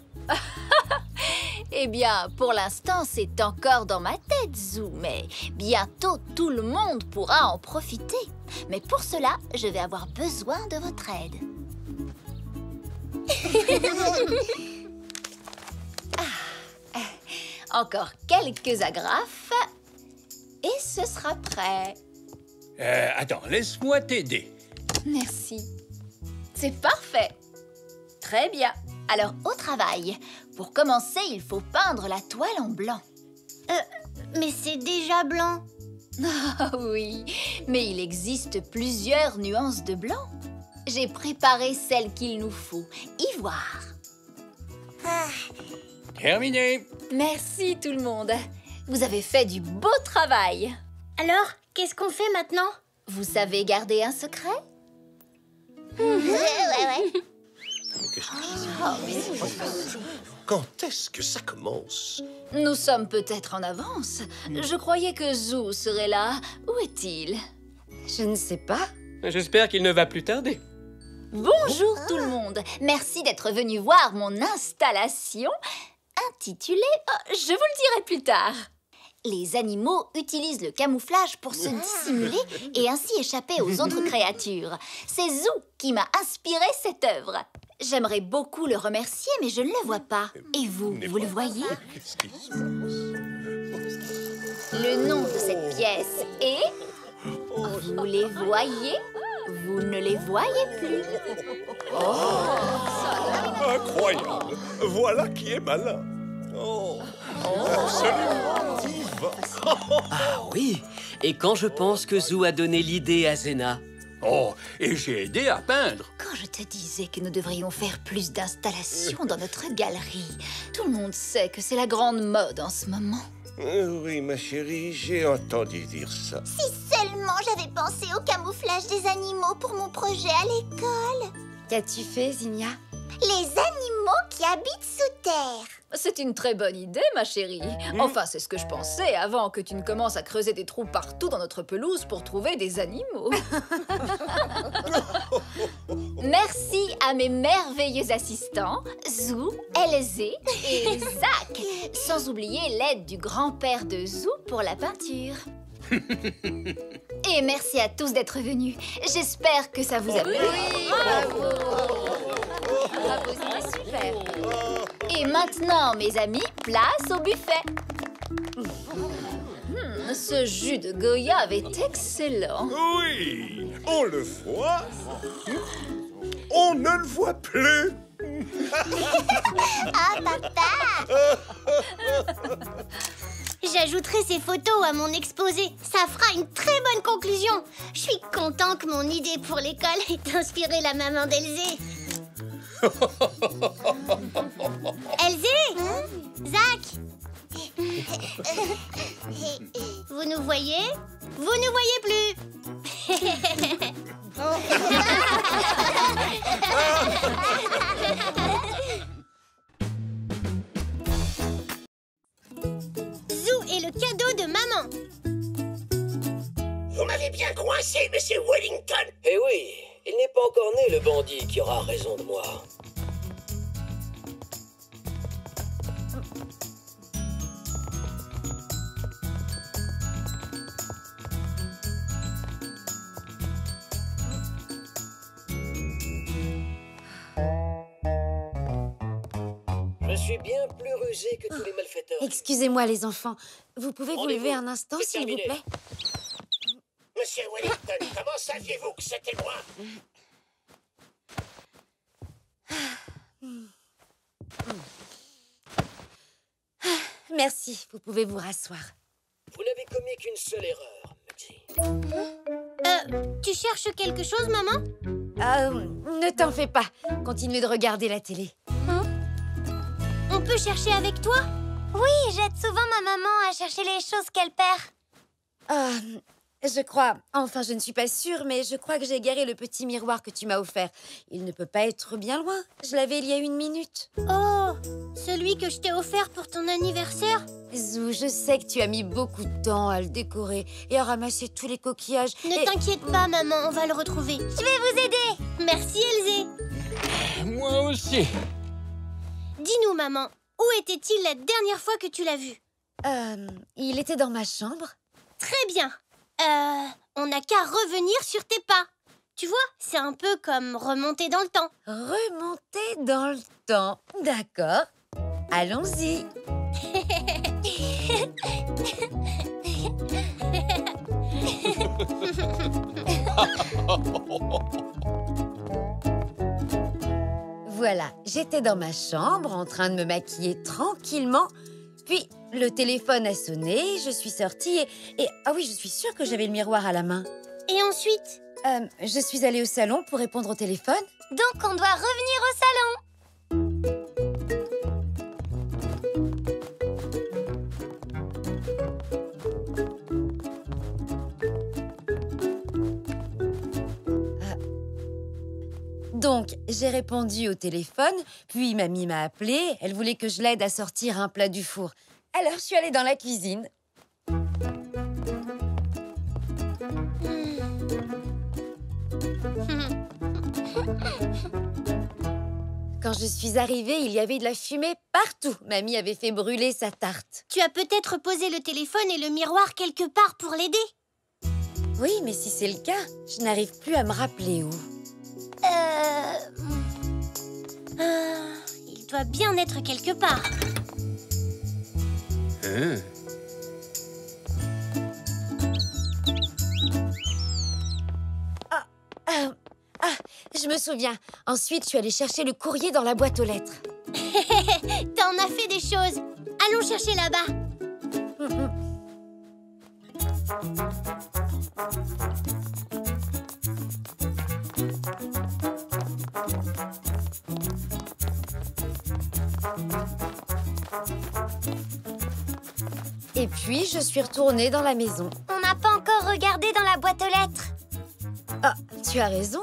Eh bien, pour l'instant, c'est encore dans ma tête, Zou, mais bientôt tout le monde pourra en profiter. Mais pour cela, je vais avoir besoin de votre aide. Encore quelques agrafes et ce sera prêt. Attends, laisse-moi t'aider. Merci. C'est parfait. Très bien. Alors, au travail. Pour commencer, il faut peindre la toile en blanc. Mais c'est déjà blanc. Ah oui, mais il existe plusieurs nuances de blanc. J'ai préparé celle qu'il nous faut. Ivoire. Terminé. Merci tout le monde. Vous avez fait du beau travail. Alors, qu'est-ce qu'on fait maintenant? Vous savez garder un secret? Ouais. Quand est-ce que ça commence? Nous sommes peut-être en avance. Je croyais que Zou serait là. Où est-il? Je ne sais pas. J'espère qu'il ne va plus tarder. Bonjour tout le monde. Merci d'être venu voir mon installation intitulée... je vous le dirai plus tard. Les animaux utilisent le camouflage pour se dissimuler et ainsi échapper aux autres créatures. C'est Zou qui m'a inspiré cette œuvre. J'aimerais beaucoup le remercier, mais je ne le vois pas. Et vous le voyez? Le nom de cette pièce est... Vous les voyez? Vous ne les voyez plus. Incroyable! Voilà qui est malin. Absolument divin. Ah oui, et quand je pense que Zou a donné l'idée à Zena. Oh, et j'ai aidé à peindre. Quand je te disais que nous devrions faire plus d'installations dans notre galerie, tout le monde sait que c'est la grande mode en ce moment. Oui, ma chérie, j'ai entendu dire ça. Si seulement j'avais pensé au camouflage des animaux pour mon projet à l'école. Qu'as-tu fait, Zinnia? Les animaux qui habitent sous terre. C'est une très bonne idée, ma chérie. Enfin, c'est ce que je pensais avant que tu ne commences à creuser des trous partout dans notre pelouse pour trouver des animaux. Merci à mes merveilleux assistants, Zou, Elzé et Zach. Sans oublier l'aide du grand-père de Zou pour la peinture. Et merci à tous d'être venus. J'espère que ça vous a plu. Bravo! Bravo, c'était super. Et maintenant, mes amis, place au buffet. Ce jus de goyave est excellent. Oui, on le voit. On ne le voit plus. Ah, papa! J'ajouterai ces photos à mon exposé. Ça fera une très bonne conclusion. Je suis content que mon idée pour l'école ait inspiré la maman d'Elzé. Elzé, Zach, vous nous voyez? Vous ne voyez plus. Zou est le cadeau de maman. Vous m'avez bien coincé, monsieur Wellington. Eh oui, il n'est pas encore né le bandit qui aura raison de moi. Je suis bien plus rusé que tous les malfaiteurs. Excusez-moi, les enfants. Vous pouvez vous Rendez-vous. lever un instant, C'est s'il vous terminé. plaît? Monsieur Wellington, comment saviez-vous que c'était moi? Merci, vous pouvez vous rasseoir. Vous n'avez commis qu'une seule erreur, Mugsy. Tu cherches quelque chose, maman? Ne t'en fais pas. Continue de regarder la télé. On peut chercher avec toi? Oui, j'aide souvent ma maman à chercher les choses qu'elle perd. Je crois... Enfin, je ne suis pas sûre, mais je crois que j'ai garé le petit miroir que tu m'as offert. Il ne peut pas être bien loin. Je l'avais il y a 1 minute. Oh, celui que je t'ai offert pour ton anniversaire? Zou, je sais que tu as mis beaucoup de temps à le décorer et à ramasser tous les coquillages. Ne t'inquiète pas, maman, on va le retrouver. Je vais vous aider. Merci, Elzé. Moi aussi. Dis-nous, maman, où était-il la dernière fois que tu l'as vu? Il était dans ma chambre. Très bien. On n'a qu'à revenir sur tes pas. Tu vois, c'est un peu comme remonter dans le temps. Remonter dans le temps. D'accord. Allons-y. Voilà, j'étais dans ma chambre en train de me maquiller tranquillement. Puis, le téléphone a sonné, je suis sortie et... Ah oui, je suis sûre que j'avais le miroir à la main. Et ensuite? Je suis allée au salon pour répondre au téléphone. Donc, on doit revenir au salon. Donc, j'ai répondu au téléphone, puis mamie m'a appelée. Elle voulait que je l'aide à sortir un plat du four. Alors, je suis allée dans la cuisine. Quand je suis arrivée, il y avait de la fumée partout. Mamie avait fait brûler sa tarte. Tu as peut-être posé le téléphone et le miroir quelque part pour l'aider. Oui, mais si c'est le cas, je n'arrive plus à me rappeler où. Il doit bien être quelque part. Je me souviens. Ensuite, je suis allée chercher le courrier dans la boîte aux lettres. T'en as fait des choses. Allons chercher là-bas. Et puis, je suis retournée dans la maison. On n'a pas encore regardé dans la boîte aux lettres. Ah, tu as raison.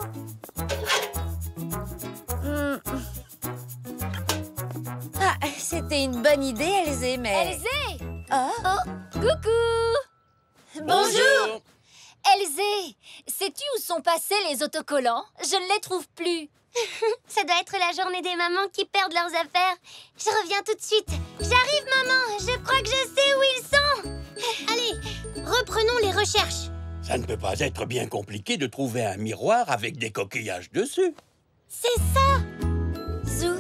c'était une bonne idée, Elzé, mais... Elzé! Oh, Coucou! bonjour. Elzé, sais-tu où sont passés les autocollants? Je ne les trouve plus. Ça doit être la journée des mamans qui perdent leurs affaires. Je reviens tout de suite. J'arrive, maman. Je crois que je sais où ils sont. Allez, reprenons les recherches. Ça ne peut pas être bien compliqué de trouver un miroir avec des coquillages dessus. C'est ça! Zou,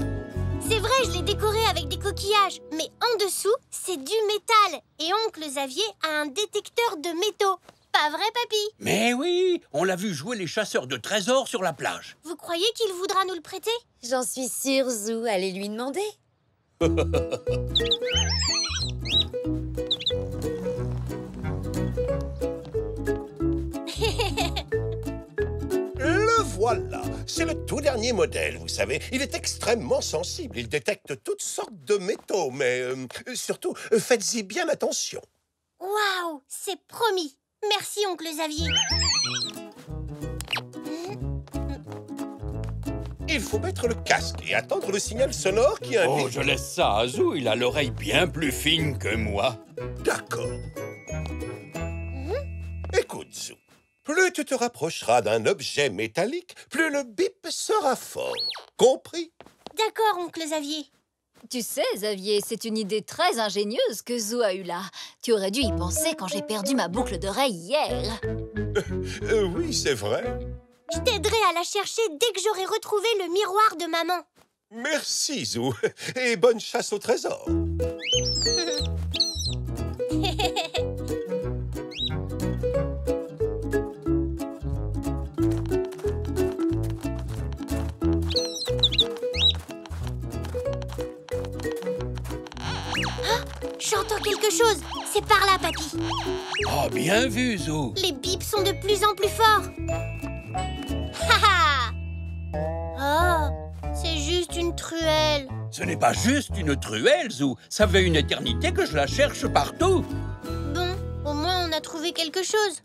c'est vrai, je l'ai décoré avec des coquillages. Mais en dessous, c'est du métal. Et oncle Xavier a un détecteur de métaux. Pas vrai, papy? Mais oui, on l'a vu jouer les chasseurs de trésors sur la plage. Vous croyez qu'il voudra nous le prêter? J'en suis sûre, Zou. Allez lui demander. Le voilà. C'est le tout dernier modèle, vous savez. Il est extrêmement sensible. Il détecte toutes sortes de métaux, mais surtout, faites-y bien attention. Waouh, c'est promis. Merci, oncle Xavier. Il faut mettre le casque et attendre le signal sonore qui indique... Oh, je laisse ça à Zou, il a l'oreille bien plus fine que moi. D'accord. Écoute, Zou. Plus tu te rapprocheras d'un objet métallique, plus le bip sera fort. Compris? D'accord, oncle Xavier. Tu sais, Xavier, c'est une idée très ingénieuse que Zou a eue là. Tu aurais dû y penser quand j'ai perdu ma boucle d'oreille hier. Oui, c'est vrai. Je t'aiderai à la chercher dès que j'aurai retrouvé le miroir de maman. Merci, Zou. Et bonne chasse au trésor. J'entends quelque chose. C'est par là, papy. Oh, bien vu, Zou. Les bips sont de plus en plus forts. Ha ha! Oh, c'est juste une truelle. Ce n'est pas juste une truelle, Zou. Ça fait une éternité que je la cherche partout. Bon, au moins on a trouvé quelque chose.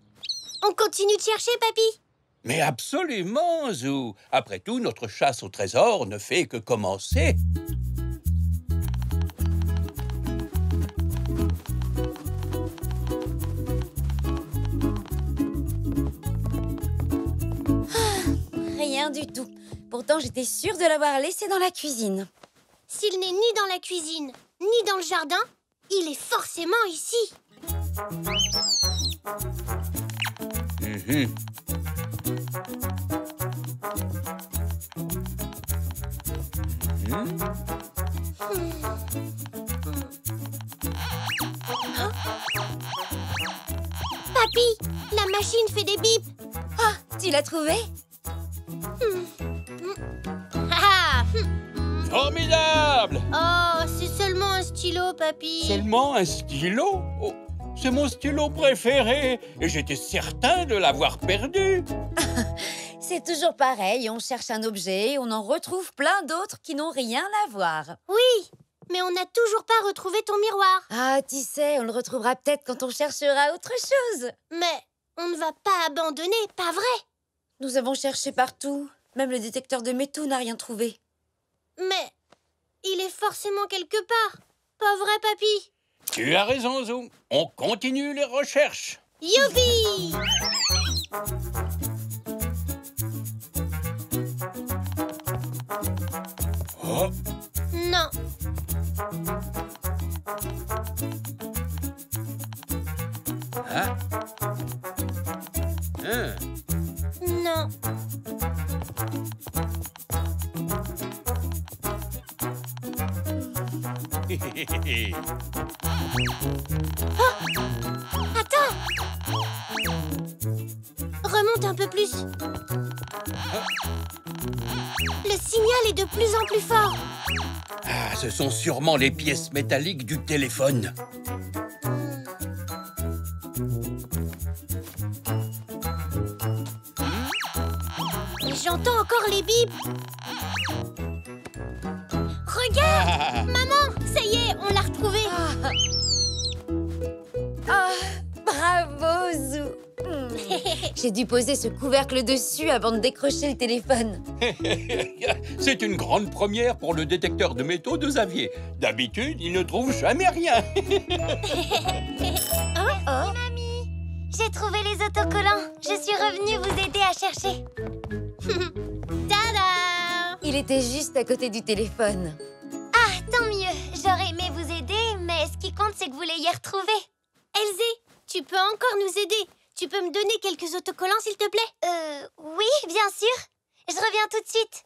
On continue de chercher, papy? Mais absolument, Zou. Après tout, notre chasse au trésor ne fait que commencer. Rien du tout. Pourtant, j'étais sûre de l'avoir laissé dans la cuisine. S'il n'est ni dans la cuisine, ni dans le jardin, il est forcément ici. Papy, la machine fait des bips. Ah, tu l'as trouvé? Formidable! Oh, c'est seulement un stylo, papy. Seulement un stylo? Oh, c'est mon stylo préféré et j'étais certain de l'avoir perdu. C'est toujours pareil, on cherche un objet, on en retrouve plein d'autres qui n'ont rien à voir. Oui, mais on n'a toujours pas retrouvé ton miroir. Ah, tu sais, on le retrouvera peut-être quand on cherchera autre chose. Mais on ne va pas abandonner, pas vrai? Nous avons cherché partout. Même le détecteur de métaux n'a rien trouvé. Mais il est forcément quelque part. Pas vrai, papy? Tu as raison, Zou. On continue les recherches. Youpi! Oh, Non. hein? Hein? Non. Attends! Remonte un peu plus. Le signal est de plus en plus fort. Ah, ce sont sûrement les pièces métalliques du téléphone. J'entends encore les bips. Regarde! Maman, ça y est, on l'a retrouvé. Ah, bravo, Zou. J'ai dû poser ce couvercle dessus avant de décrocher le téléphone. C'est une grande première pour le détecteur de métaux de Xavier. D'habitude, il ne trouve jamais rien. Mamie, j'ai trouvé les autocollants. Je suis revenue vous aider à chercher. Tada! Il était juste à côté du téléphone. Ah, tant mieux. J'aurais aimé vous aider, mais ce qui compte, c'est que vous l'ayez retrouvé. Elzé, tu peux encore nous aider. Tu peux me donner quelques autocollants, s'il te plaît? Oui, bien sûr. Je reviens tout de suite.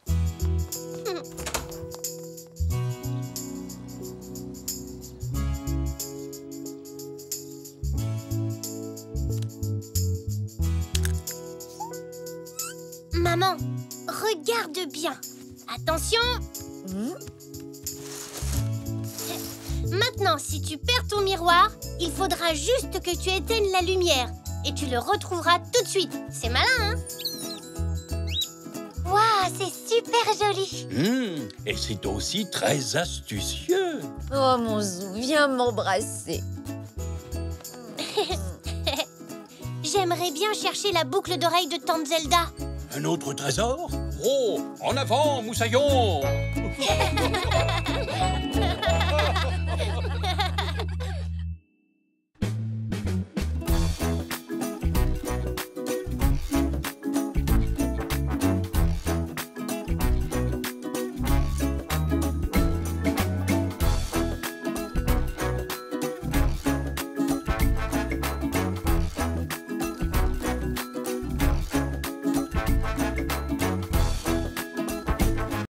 Maman, regarde bien. Attention. Maintenant, si tu perds ton miroir, il faudra juste que tu éteignes la lumière. Et tu le retrouveras tout de suite. C'est malin, hein? Waouh, c'est super joli. Et c'est aussi très astucieux. Oh, mon Zou, viens m'embrasser. J'aimerais bien chercher la boucle d'oreille de Tante Zelda. Un autre trésor? Oh, en avant, moussaillon!